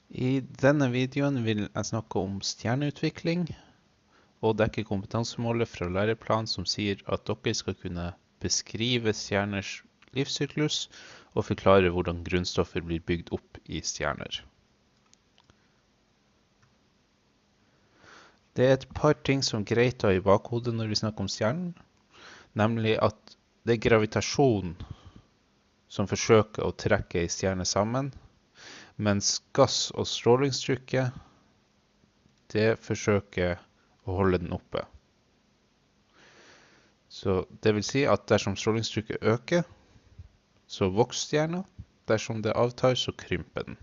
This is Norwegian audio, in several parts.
I denne videoen vil jeg snakke om stjerneutvikling og dekke kompetansemålet fra læreplan som sier at dere skal kunne beskrive stjerners livssyklus og forklare hvordan grunnstoffer blir bygd opp i stjerner. Det er et par ting som er greit å ha i bakhodet når vi snakker om stjernen, nemlig at det er gravitasjon som forsøker å trekke en stjerne sammen, mens gass- og strålingstrykket, det forsøker å holde den oppe. Så det vil si at dersom strålingstrykket øker, så vokser stjernen. Dersom det avtar, så krymper den.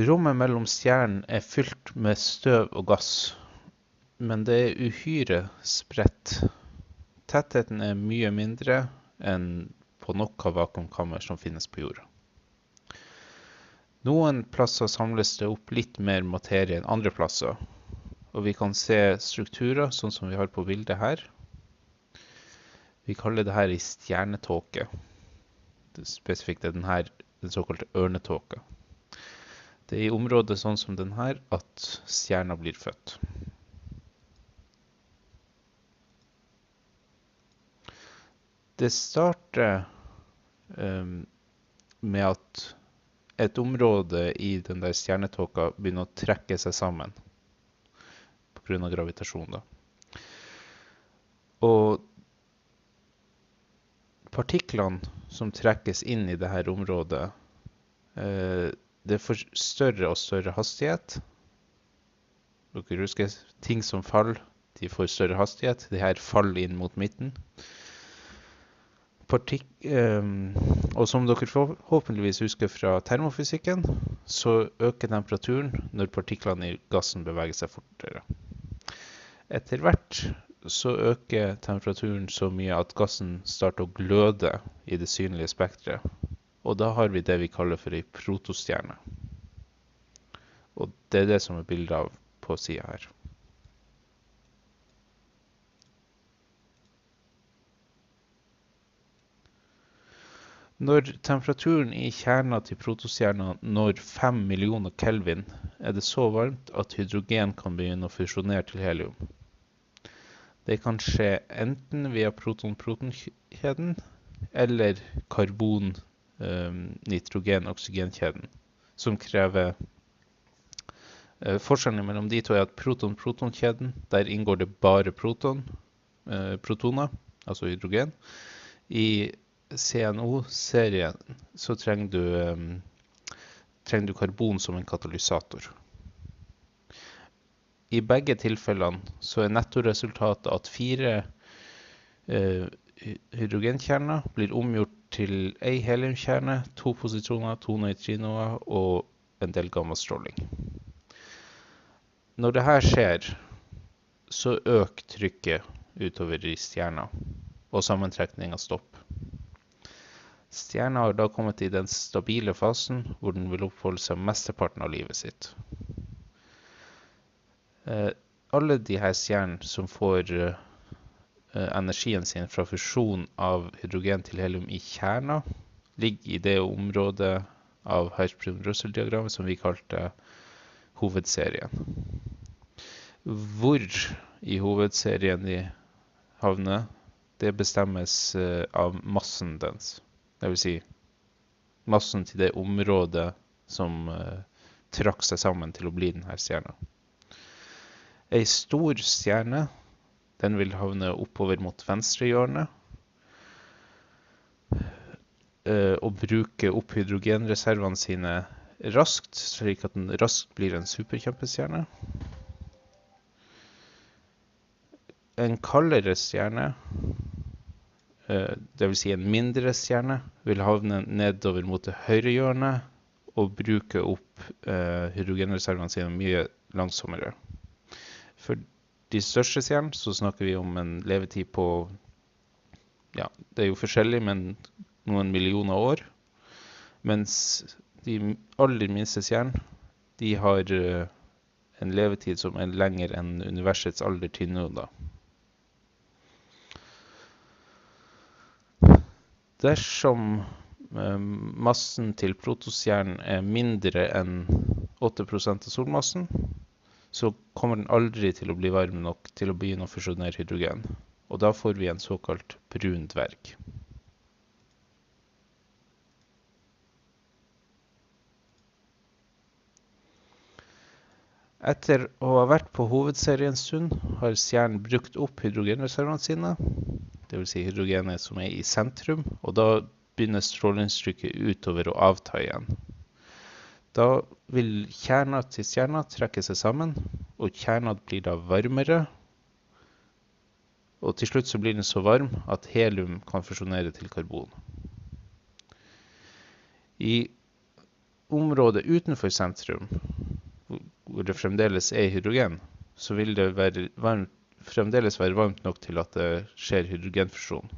Rommet mellom stjernen er fylt med støv og gass, men det er uhyre spredt. Tettheten er mye mindre enn på noe vakuumkammer som finnes på jorda. Noen plasser samles det opp litt mer materie enn andre plasser, og vi kan se strukturer sånn som vi har på bildet her. Vi kaller det her i stjernetåke. Spesifikt er den såkalte ørnetåka. Det er i området sånn som den her at stjerner blir født. Det starter med at et område i den der stjernetåka begynner å trekke seg sammen på grunn av gravitasjon. Og partiklene som trekkes inn i dette området, det får større og større hastighet. Dere husker, ting som faller, de får større hastighet. De her faller inn mot midten. Og som dere forhåpentligvis husker fra termofysikken, så øker temperaturen når partiklene i gassen beveger seg fortere. Etter hvert så øker temperaturen så mye at gassen starter å gløde i det synlige spektret. Og da har vi det vi kaller for en protostjerne. Og det er det som er bildet av på siden her. Når temperaturen i kjernen til protostjernen når 5 millioner Kelvin, er det så varmt at hydrogen kan begynne å fusjonere til helium. Det kan skje enten via proton-proton-kjeden eller karbon-nitrogen-oksygenkjeden, som krever forskjellen mellom de to er at proton-proton-kjeden, der inngår det bare protoner, altså hydrogen. I CNO-serien så trenger du karbon som en katalysator. I begge tilfellene så er nettoresultatet at 4 hydrogenkjerner blir omgjort til en heliumkjerne, 2 positroner, 2 neutrinoer og en del gammastråling. Når dette skjer, så øker trykket utover i stjerna, og sammentrekningen stopper. Stjernen har da kommet i den stabile fasen, hvor den vil oppholde seg mesteparten av livet sitt. Alle de her stjernene som får energien sin fra fusjon av hydrogen til helium i kjerna, ligger i det området av Hertzsprung-Russell-diagrammet som vi kalte hovedserien. Hvor i hovedserien de havner, det bestemmes av massen dens. Det vil si, massen til det området som trakk seg sammen til å bli denne stjernen. En stor stjerne, den vil havne oppover mot venstre hjørne, og bruke opp hydrogenreservene sine raskt, slik at den raskt blir en superkjempestjerne. En kaldere stjerne, det vil si en mindre stjerne, vil havne nedover mot det høyre hjørnet og bruke opp hydrogenreservene sine mye langsommere. For de største stjernene så snakker vi om en levetid på, ja, det er jo forskjellig, men noen millioner år. Mens de aller minste stjernene, de har en levetid som er lenger enn universets alder til nå da. Dersom massen til protostjernen er mindre enn 8% av solmassen, så kommer den aldri til å bli varm nok til å begynne å fusjonere hydrogen. Og da får vi en såkalt brun dverg. Etter å ha vært på hovedserie en stund, har stjernen brukt opp hydrogenreservene sine, det vil si hydrogenet som er i sentrum, og da begynner strålingstrykket utover å avta igjen. Da vil kjerna til stjerna trekke seg sammen, og kjerna blir da varmere, og til slutt så blir den så varm at helium kan fusjonere til karbon. I området utenfor sentrum, hvor det fremdeles er hydrogen, så vil det fremdeles være varmt nok til at det skjer hydrogenfusjon.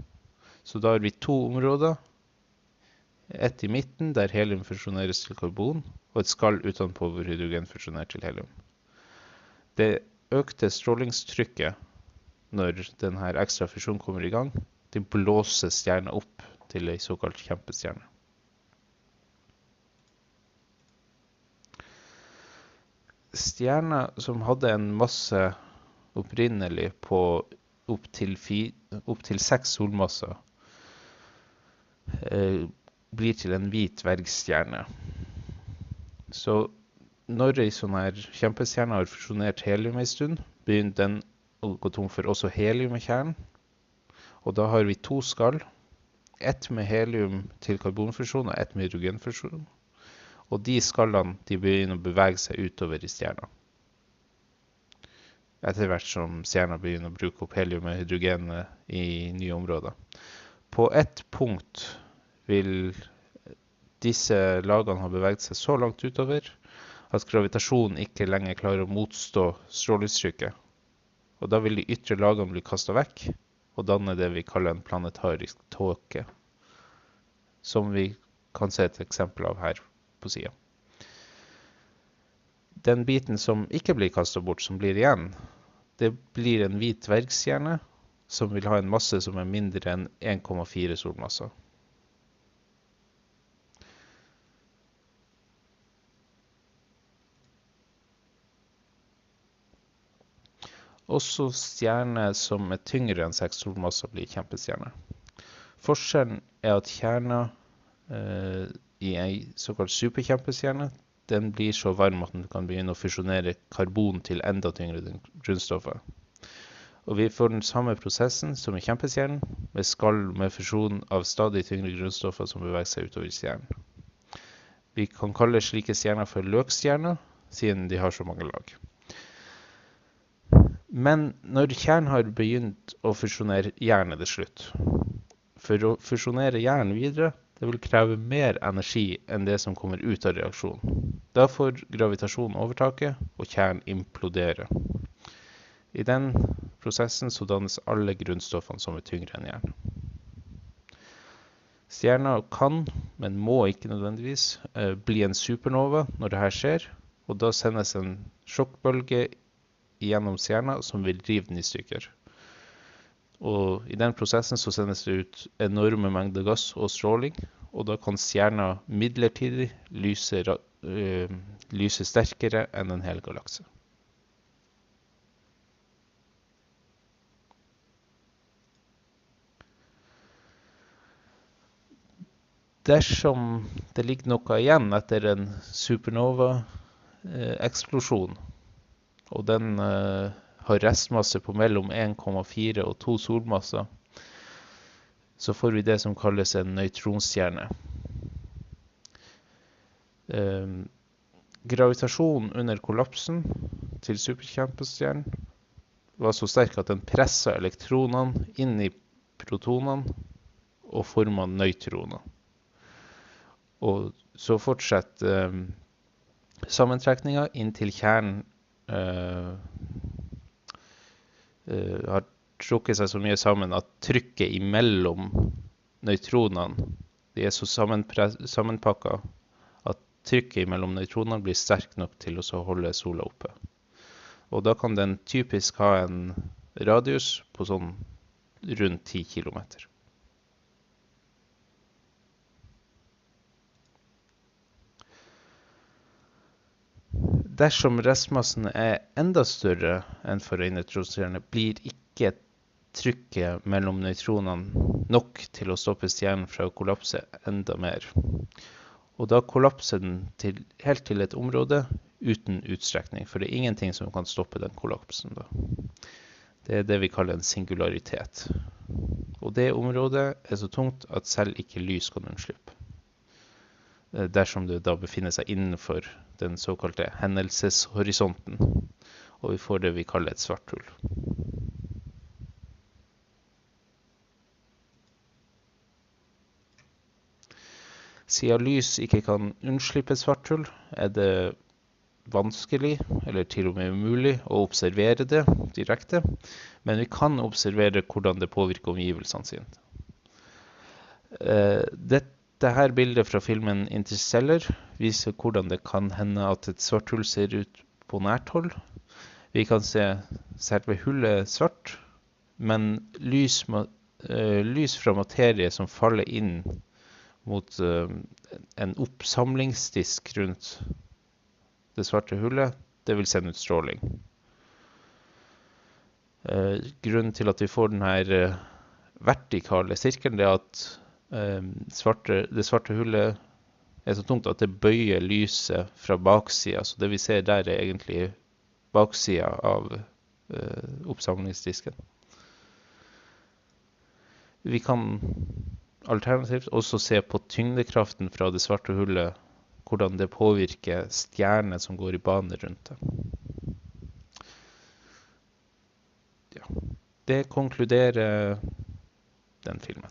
Så da har vi to områder, ett i midten der helium fusjoneres til karbon, og et skall utenpå hvor hydrogen fusjonerer til helium. Det økte strålingstrykket når denne ekstra fusjonen kommer i gang, det blåser stjerna opp til en såkalt kjempestjerne. Stjerner som hadde en masse opprinnelig på opp til 6 solmasser, blir til en hvit dvergstjerne. Så når en sånn her kjempestjerne har fusjonert helium en stund, begynner den å gå tom for også helium i kjernen. Og da har vi to skall, ett med helium til karbonfusjon og ett med hydrogenfusjon. Og de skallene de begynner å bevege seg utover i stjerna. Etter hvert som stjerna begynner å bruke opp helium og hydrogen i nye områder. På ett punkt vil disse lagene ha beveget seg så langt utover at gravitasjonen ikke lenger klarer å motstå strålingstrykket. Og da vil de ytre lagene bli kastet vekk og danne det vi kaller en planetarisk tåke, som vi kan se et eksempel av her på siden. Den biten som ikke blir kastet bort, som blir igjen, det blir en hvit dvergstjerne som vil ha en masse som er mindre enn 1,4 solmasser. Også stjerner som er tyngre enn 6 solmasser blir kjempestjerner. Forskjellen er at kjerna i en såkalt superkjempestjerne, den blir så varm at den kan begynne å fusjonere karbon til enda tyngre grunnstoffer. Og vi får den samme prosessen som i kjempestjernen, med skall med fusjon av stadig tyngre grunnstoffer som beveger seg utover stjernen. Vi kan kalle slike stjerner for løkstjerner, siden de har så mange lag. Men når kjernen har begynt å fusjonere jern, er det slutt. For å fusjonere jern videre, det vil kreve mer energi enn det som kommer ut av reaksjonen. Da får gravitasjonen overtaket, og kjernen imploderer. I den prosessen så dannes alle grunnstoffene som er tyngre enn jern. Stjerner kan, men må ikke nødvendigvis, bli en supernova når dette skjer, og da sendes en sjokkbølge gjennom stjerna som vil rive den i stykker. Og i den prosessen så sendes det ut enorme mengder gass og stråling, og da kan stjerna midlertidig lyse sterkere enn en hel galakse. Dersom det ligger noe igjen etter en supernova-eksplosjon, og den har restmasse på mellom 1,4 og 2 solmasser, så får vi det som kalles en nøytronstjerne. Gravitasjonen under kollapsen til superkjempestjernen var så sterk at den presset elektronene inn i protonene og formet nøytroner. Og så fortsetter sammentrekningen inntil kjernen har trukket seg så mye sammen at trykket imellom nøytronene, de er så sammenpakket at trykket imellom nøytronene blir sterkt nok til å holde sola oppe. Og da kan den typisk ha en radius på sånn rundt 10 kilometer. Dersom restmassen enda større enn for en nøytronstjerne, blir ikke trykket mellom nøytronene nok til å stoppe stjernen fra å kollapse enda mer. Og da kollapser den helt til et område uten utstrekning, for det er ingenting som kan stoppe den kollapsen da. Det det vi kaller en singularitet. Og det området så tungt at selv ikke lys kan unnslippe. Dersom det da befinner seg innenfor den såkalte hendelseshorisonten, og vi får det vi kaller et svart hull. Siden lys ikke kan unnslippe et svart hull, det vanskelig, eller til og med umulig, å observere det direkte, men vi kan observere hvordan det påvirker omgivelsene sine. Dette her bildet fra filmen Interstellar viser hvordan det kan hende at et svart hull ser ut på nært hold. Vi kan se selve hullet svart, men lys fra materie som faller inn mot en oppsamlingsdisk rundt det svarte hullet, det vil sende ut stråling. Grunnen til at vi får denne vertikale sirkelen er at det svarte hullet så tungt at det bøyer lyset fra baksiden, så det vi ser der egentlig baksiden av oppsamlingsdisken. Vi kan alternativt også se på tyngdekraften fra det svarte hullet, hvordan det påvirker stjerner som går i bane rundt det. Ja, det konkluderer den filmen.